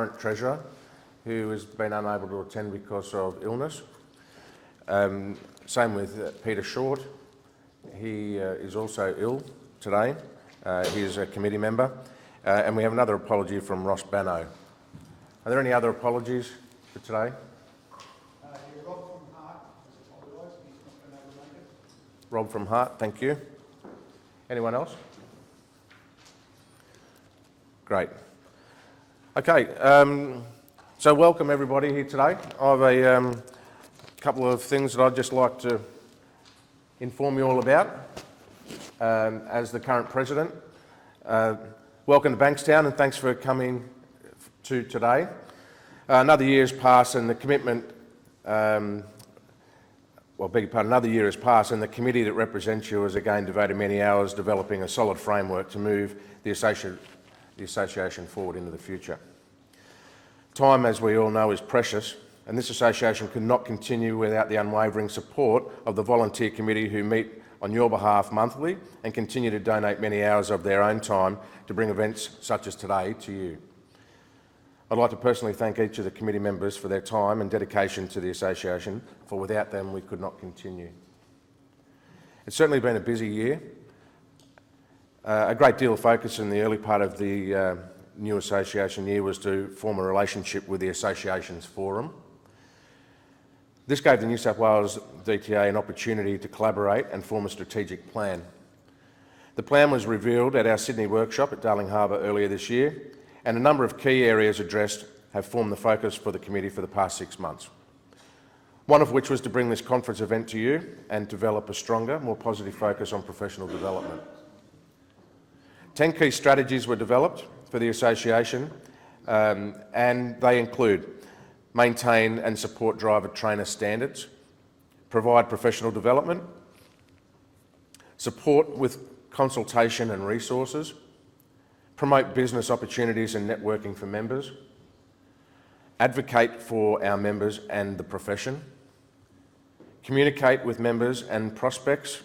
current Treasurer, who has been unable to attend because of illness. Same with Peter Short. He is also ill today. He is a committee member. And we have another apology from Ross Banno. Are there any other apologies for today? Rob from Hart has apologised. He's not been able to make it. Rob from Hart, thank you. Anyone else? Great. Okay, so welcome everybody here today. I have a couple of things that I'd just like to inform you all about as the current President. Welcome to Bankstown and thanks for coming to today. Another year has passed and the commitment, another year has passed and the committee that represents you has again devoted many hours developing a solid framework to move the association forward into the future. Time, as we all know, is precious, and this association could not continue without the unwavering support of the volunteer committee who meet on your behalf monthly and continue to donate many hours of their own time to bring events such as today to you. I'd like to personally thank each of the committee members for their time and dedication to the association, for without them we could not continue. It's certainly been a busy year. A great deal of focus in the early part of the new association year was to form a relationship with the association's forum. This gave the New South Wales DTA an opportunity to collaborate and form a strategic plan. The plan was revealed at our Sydney workshop at Darling Harbour earlier this year, and a number of key areas addressed have formed the focus for the committee for the past 6 months. One of which was to bring this conference event to you and develop a stronger, more positive focus on professional development. 10 key strategies were developed for the association, and they include maintain and support driver trainer standards, provide professional development, support with consultation and resources, promote business opportunities and networking for members, advocate for our members and the profession, communicate with members and prospects,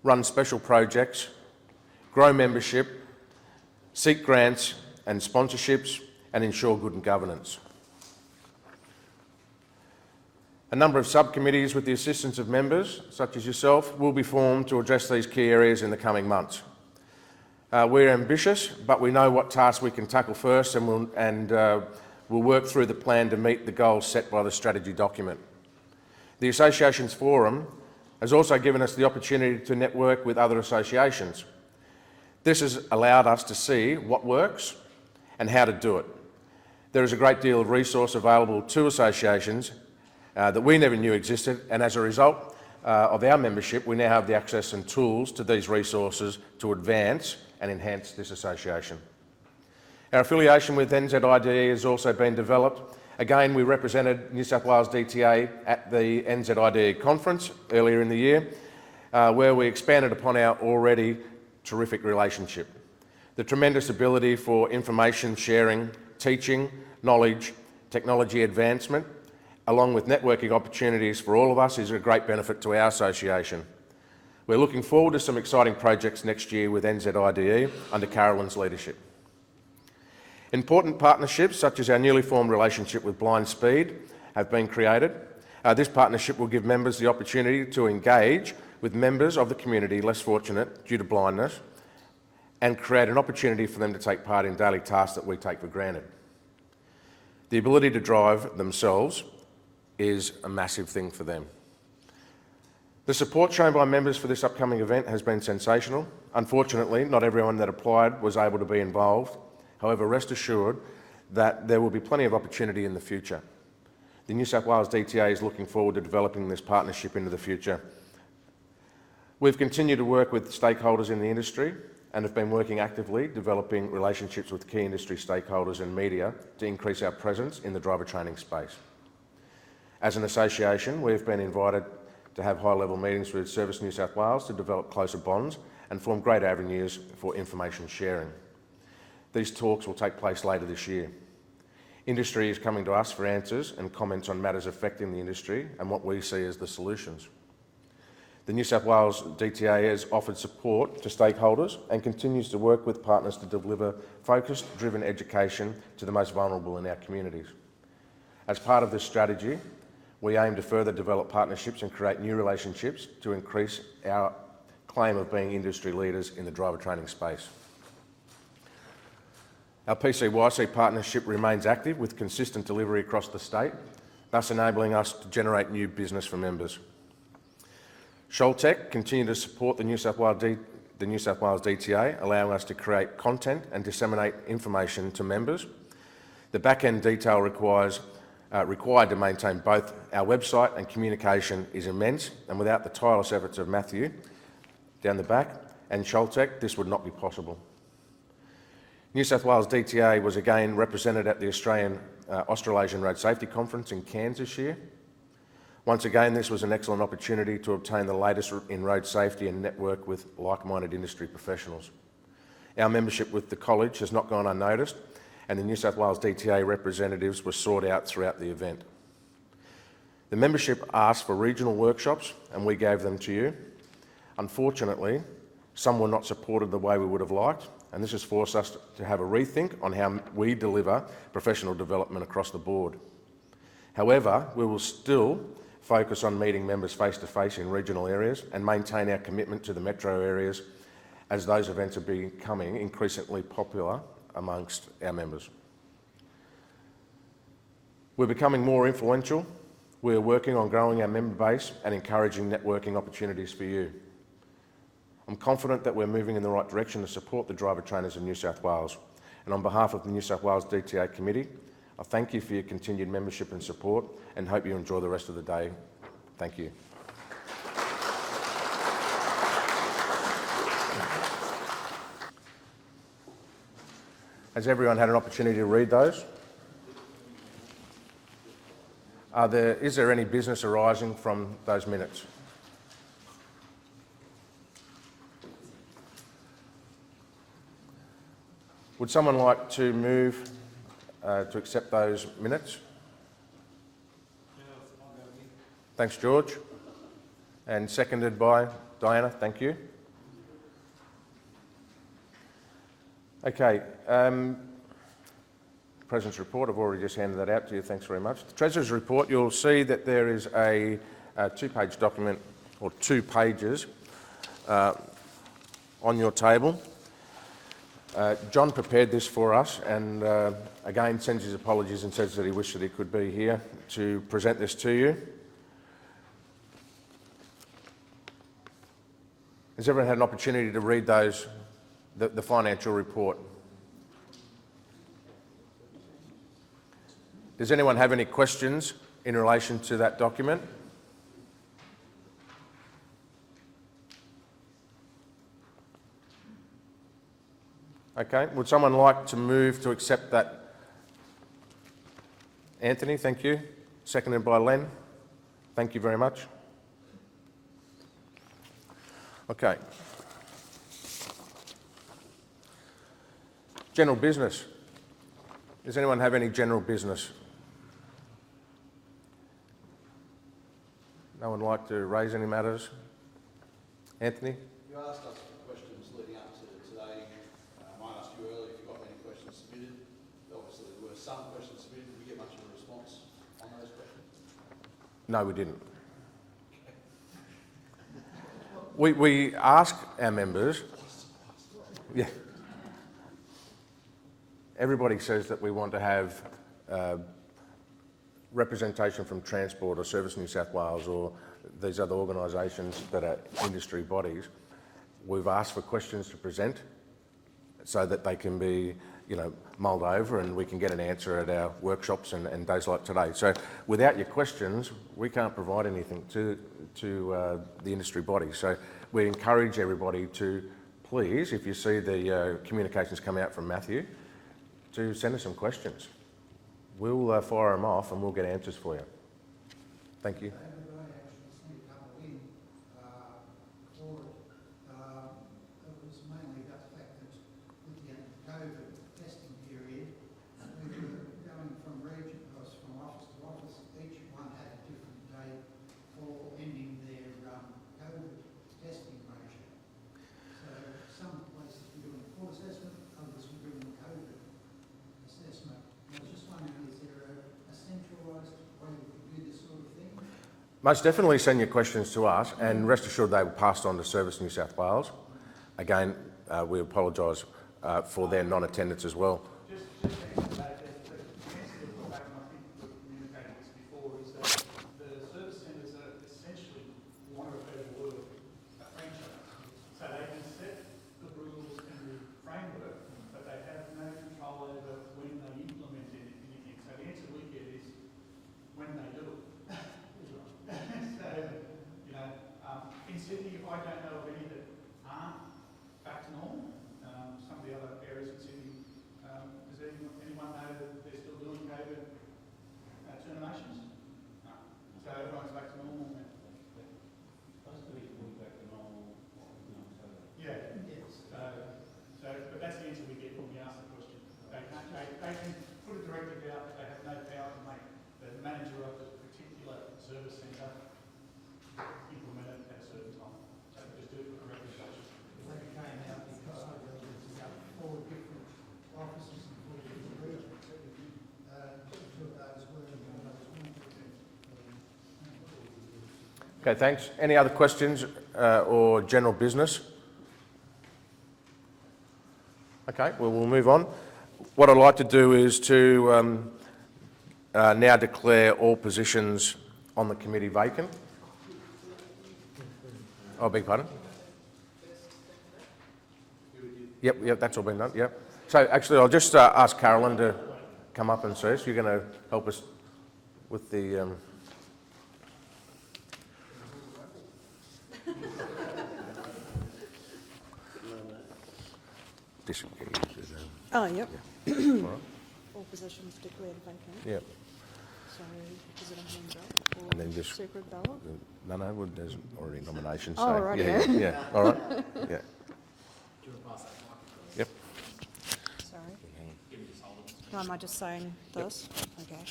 run special projects, grow membership, seek grants and sponsorships, and ensure good governance. A number of subcommittees with the assistance of members, such as yourself, will be formed to address these key areas in the coming months. We're ambitious, but we know what tasks we can tackle first, and we'll work through the plan to meet the goals set by the strategy document. The Association's Forum has also given us the opportunity to network with other associations. This has allowed us to see what works and how to do it. There is a great deal of resource available to associations that we never knew existed, and as a result of our membership, we now have the access and tools to these resources to advance and enhance this association. Our affiliation with NZIDE has also been developed. Again, we represented New South Wales DTA at the NZIDE conference earlier in the year, where we expanded upon our already terrific relationship. The tremendous ability for information sharing, teaching, knowledge, technology advancement, along with networking opportunities for all of us is a great benefit to our association. We're looking forward to some exciting projects next year with NZIDE under Carolyn's leadership. Important partnerships, such as our newly formed relationship with Blind Speed, have been created. This partnership will give members the opportunity to engage with members of the community less fortunate due to blindness and create an opportunity for them to take part in daily tasks that we take for granted. The ability to drive themselves is a massive thing for them. The support shown by members for this upcoming event has been sensational. Unfortunately, not everyone that applied was able to be involved. However, rest assured that there will be plenty of opportunity in the future. The New South Wales DTA is looking forward to developing this partnership into the future. We've continued to work with stakeholders in the industry and have been working actively developing relationships with key industry stakeholders and media to increase our presence in the driver training space. As an association, we've been invited to have high-level meetings with Service New South Wales to develop closer bonds and form great avenues for information sharing. These talks will take place later this year. Industry is coming to us for answers and comments on matters affecting the industry and what we see as the solutions. The New South Wales DTA has offered support to stakeholders and continues to work with partners to deliver focused, driven education to the most vulnerable in our communities. As part of this strategy, we aim to further develop partnerships and create new relationships to increase our claim of being industry leaders in the driver training space. Our PCYC partnership remains active with consistent delivery across the state, thus enabling us to generate new business for members. Sholtech continue to support the New South Wales DTA, allowing us to create content and disseminate information to members. The back-end detail required to maintain both our website and communication is immense, and without the tireless efforts of Matthew down the back and Sholtech, this would not be possible. New South Wales DTA was again represented at the Australasian Road Safety Conference in Cairns this year. Once again, this was an excellent opportunity to obtain the latest in road safety and network with like-minded industry professionals. Our membership with the college has not gone unnoticed, and the New South Wales DTA representatives were sought out throughout the event. The membership asked for regional workshops, and we gave them to you. Unfortunately, some were not supported the way we would have liked, and this has forced us to have a rethink on how we deliver professional development across the board. However, we will still focus on meeting members face-to-face in regional areas and maintain our commitment to the metro areas as those events are becoming increasingly popular amongst our members. We're becoming more influential. We're working on growing our member base and encouraging networking opportunities for you. I'm confident that we're moving in the right direction to support the driver trainers in New South Wales. And on behalf of the New South Wales DTA Committee, I thank you for your continued membership and support and hope you enjoy the rest of the day. Thank you. Has everyone had an opportunity to read those? Is there any business arising from those minutes? Would someone like to move to accept those minutes? Thanks, George. And seconded by Diana, thank you. Okay, President's report, I've already just handed that out to you, thanks very much. The Treasurer's report, you'll see that there is a two-page document, or 2 pages, on your table. John prepared this for us and again sends his apologies and says that he wished that he could be here to present this to you. Has everyone had an opportunity to read those, the financial report? Does anyone have any questions in relation to that document? Okay, would someone like to move to accept that? Anthony, thank you. Seconded by Len. Thank you very much. Okay. General business. Does anyone have any general business? No one like to raise any matters? Anthony? You asked us for questions leading up to today. I asked you earlier if you got any questions submitted. Obviously there were some questions submitted. Did we get much of a response on those questions? No, we didn't. We ask our members, yeah. Everybody says that we want to have representation from Transport or Service New South Wales or these other organisations that are industry bodies. We've asked for questions to present so that they can be, mulled over and we can get an answer at our workshops and days like today. So without your questions, we can't provide anything to the industry body. So we encourage everybody to please, if you see the communications come out from Matthew, to send us some questions. We'll fire them off and we'll get answers for you. Thank you. Each one had a different date for ending their COVID Most definitely send your questions to us, and rest assured they will pass on to Service New South Wales. Again, we apologise for their non-attendance as well. Just answer that, the answer you've got back, and I think we've communicated this before, is that the service centres are essentially, for want of a better word, a franchise. So they can set the rules and the framework, but they have no control over when they implement anything. So the answer we get is when they do it. So, you know, in Sydney, I don't know of any that aren't back to normal. Some of the other areas in Sydney, does anyone know that they're still doing COVID terminations? No. So everyone's back to normal now. Supposed to be fully back to normal in October. Yeah. Yes. So, but that's the answer we get when we ask the question. They can put a directive out, but they have no power to make the manager of the particular service centre implement it at a certain time. So they just do it for a recommendation. They came out because there was 4 different offices and 4 different regions. 2 of those were in one of those. Okay, thanks. Any other questions or general business? Okay, well, we'll move on. What I'd like to do is to now declare all positions on the committee vacant. I beg your pardon? Yep, that's all been done, yep. So actually, I'll just ask Carolyn to come up and see us. You're going to help us with the... Oh, yep. All right. All positions declared vacant. Yep. So is it a hand up or And then just- separate ballot? No, well, there's already nominations. Oh, so righty. yeah, all right. Yeah. Yep. Sorry. No, am I just saying this? Okay.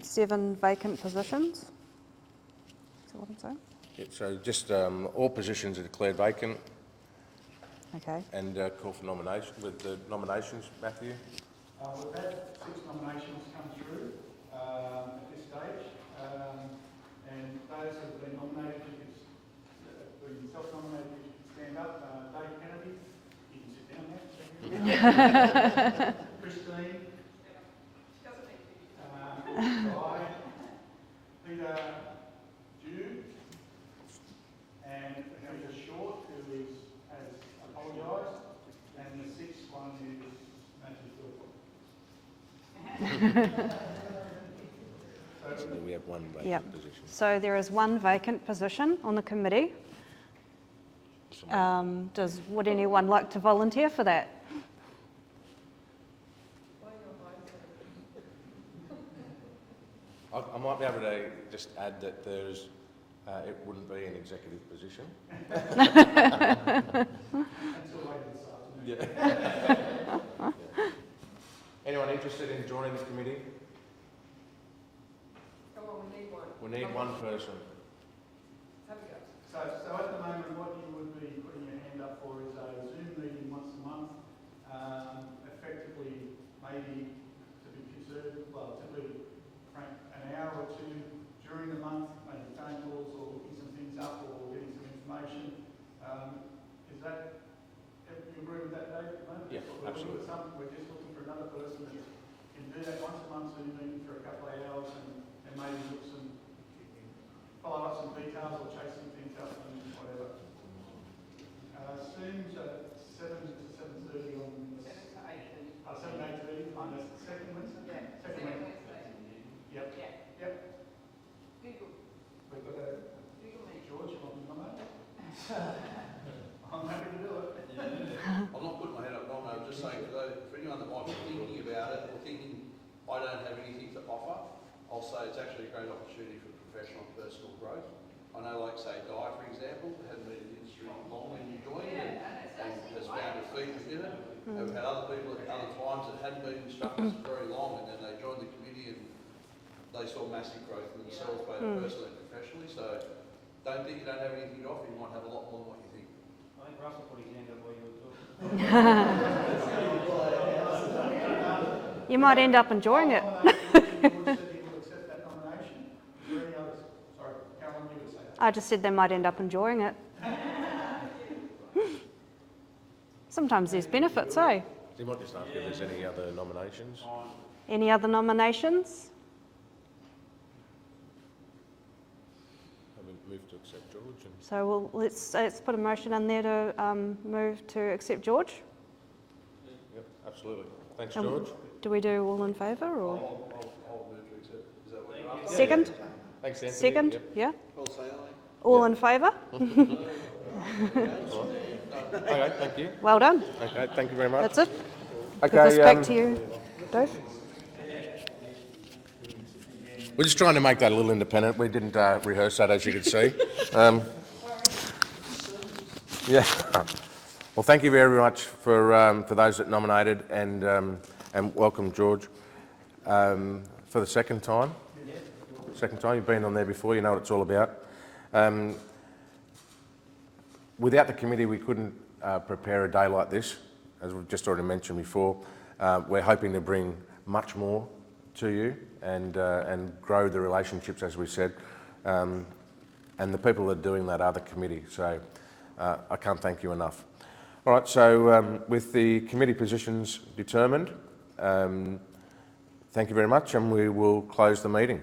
7 vacant positions? Is that what I'm saying? Yep, so just all positions are declared vacant Okay. and call for nomination with the nominations, Matthew. We've had 6 nominations come through at this stage, and those who have been nominated, been self-nominated, you can stand up. Dave Kennedy, you can sit down there. Christine. Guy. Peter Jude. And Peter Short, who has apologised. And the 6th one is Matthew Philpott. So we have one vacant Yep. position. So there is 1 vacant position on the committee. Would anyone like to volunteer for that? I might be able to just add that there's, it wouldn't be an executive position. Until later this afternoon. Yeah. Anyone interested in joining the committee? Come on, we need one. We need one person. Have a go. So at the moment, what you would be putting your hand up for is a Zoom meeting once a month, effectively maybe to be conservative, well, to be frank, an hour or 2 during the month, maybe phone calls or looking some things up or getting some information. Is that, you agree with that, Dave, at the moment? Yeah, That's what we're doing. absolutely. We're just looking for another person that can do that once a month, Zoom meeting for a couple of hours and maybe look some, follow up some details or chase some things up and whatever. Zoom's at 7 to 7:30 on the... 7 to 8:30 on the second Wednesday? Yeah. Second Wednesday. Yep. Yeah. Yep. Google. We've got a... Google me. George, you want to come on? I'm happy to do it. I'm not putting my head up wrong, I'm just saying for anyone that might be thinking about it or thinking I don't have anything to offer, I'll say it's actually a great opportunity for professional and personal growth. I know, like say Guy, for example, hadn't been in the industry long when you joined and has found her feet within it. And we've had other people at other times that hadn't been instructors for very long and then they joined the committee and they saw massive growth in themselves, both personally and professionally. So don't think you don't have anything to offer, you might have a lot more than what you think. I think Russell put his hand up while you were talking. You might end up enjoying it. George said he will accept that nomination. I just said they might end up enjoying it. Sometimes there's benefits, eh? You might just ask if there's any other nominations. Any other nominations? I mean, move to accept George. And So let's put a motion in there to move to accept George. yep, absolutely. Thanks, Um, George. Do we do all in favour or I'll move to accept. Is that what you're after? second? Thanks, Anthony. Second, Yep. yeah? All say aye. All in favour? Okay, thank you. Well done. Okay, thank you very much. That's it. Okay, Give this back to you, Dave. we're just trying to make that a little independent. We didn't rehearse that, as you can see. Yeah. Well, thank you very much for those that nominated, and welcome, George, for the second time. Second time, you've been on there before, you know what it's all about. Without the committee, we couldn't prepare a day like this, as we've just already mentioned before. We're hoping to bring much more to you and grow the relationships, as we said. And the people that are doing that are the committee, so I can't thank you enough. All right, so with the committee positions determined, thank you very much, and we will close the meeting.